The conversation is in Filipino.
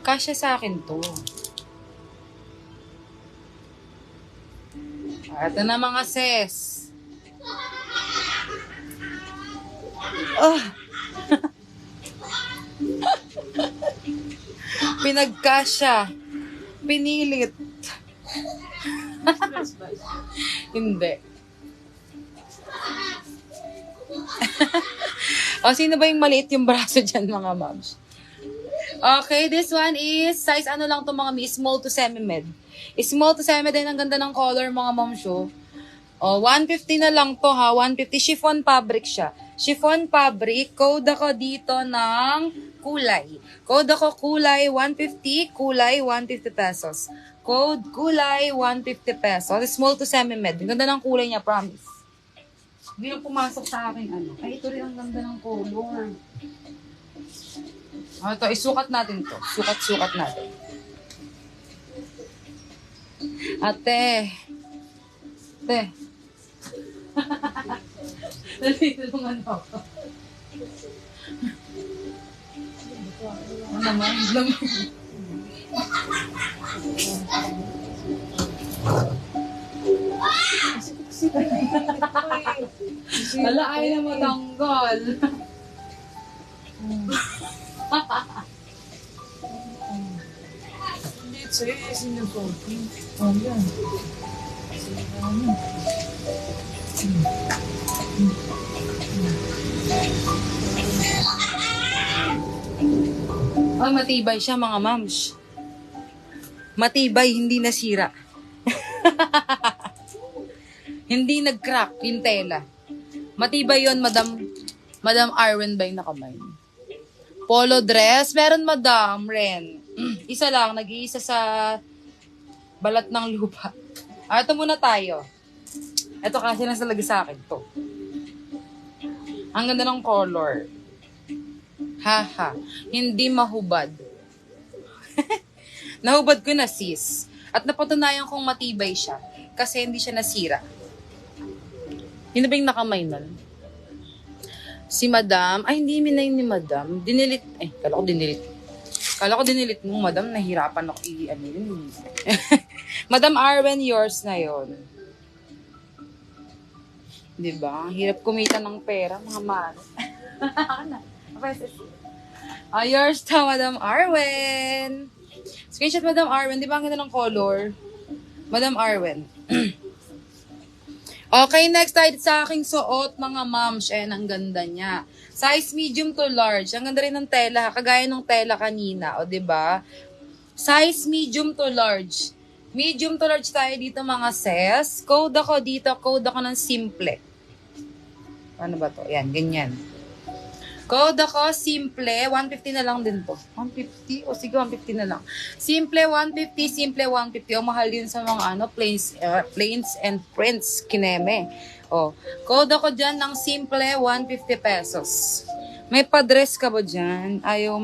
Kasya sa akin to. Ito na mga sis. Oh. Pinagkasya. Pinilit. Hindi. O, sino ba yung maliit yung braso dyan, mga moms? Okay, this one is size ano lang to mga mi, small to semi-med. Small to semi-med din, ang ganda ng color mga moms show. O, 150 na lang to ha, 150. Chiffon fabric siya. Chiffon fabric, code ako dito ng kulay. Code ako kulay 150, kulay 150 pesos. Code kulay 150 pesos. Small to semi-med. Ang ganda ng kulay niya, promise. Hindi lang pumasok sa akin ano. Ay, ito rin ang ganda ng color. Ito, isukat natin to. Sukat-sukat natin. Ate. Ate. Nalitulungan ako. Ano naman? Wala, ay na matanggal. Hindi, sa'yo yung sinusulting. Oh, yan. Ay, matibay siya mga mams. Matibay, hindi nasira. Hindi nag-crack yung tela. Matibay yon, Madam Arwen ba yung nakamay? Polo dress, meron Madam Ren. Isa lang, nag-iisa sa balat ng lupa. Ito muna tayo. Ito kasi nasa lagi sa akin to. Ang ganda ng color. Haha. Hindi mahubad. Nahubad ko na sis. At napatunayan kong matibay siya. Kasi hindi siya nasira. Yun na ba yung nakamay nun? Si Madam, ay hindi minay ni Madam. Dinilit, kala ko dinilit mo, Madam. Nahirapan ako ano yun. Madam Arwen, yours na yon. Diba? Ang hirap kumita ng pera, mga mano. Yours to, Madam Arwen. Screenshot, Madam Arwen. Di ba ang ganda ng color? Madam Arwen. Okay, next tayo sa aking suot, mga moms. Ayan, ang ganda niya. Size medium to large. Ang ganda rin ng tela, kagaya ng tela kanina. O, diba? Size medium to large. Medium to large tayo dito, mga sis. Code ako dito. Code ako ng simple. Ano ba to? Ayan, ganyan. Code ako, simple. 150 na lang din to. 150? O sige, 150 na lang. Simple 150, simple 150. O mahal din sa mga plains and prints, kineme. O, code ako dyan ng simple 150 pesos. May pa-dress ka ba dyan? Ayaw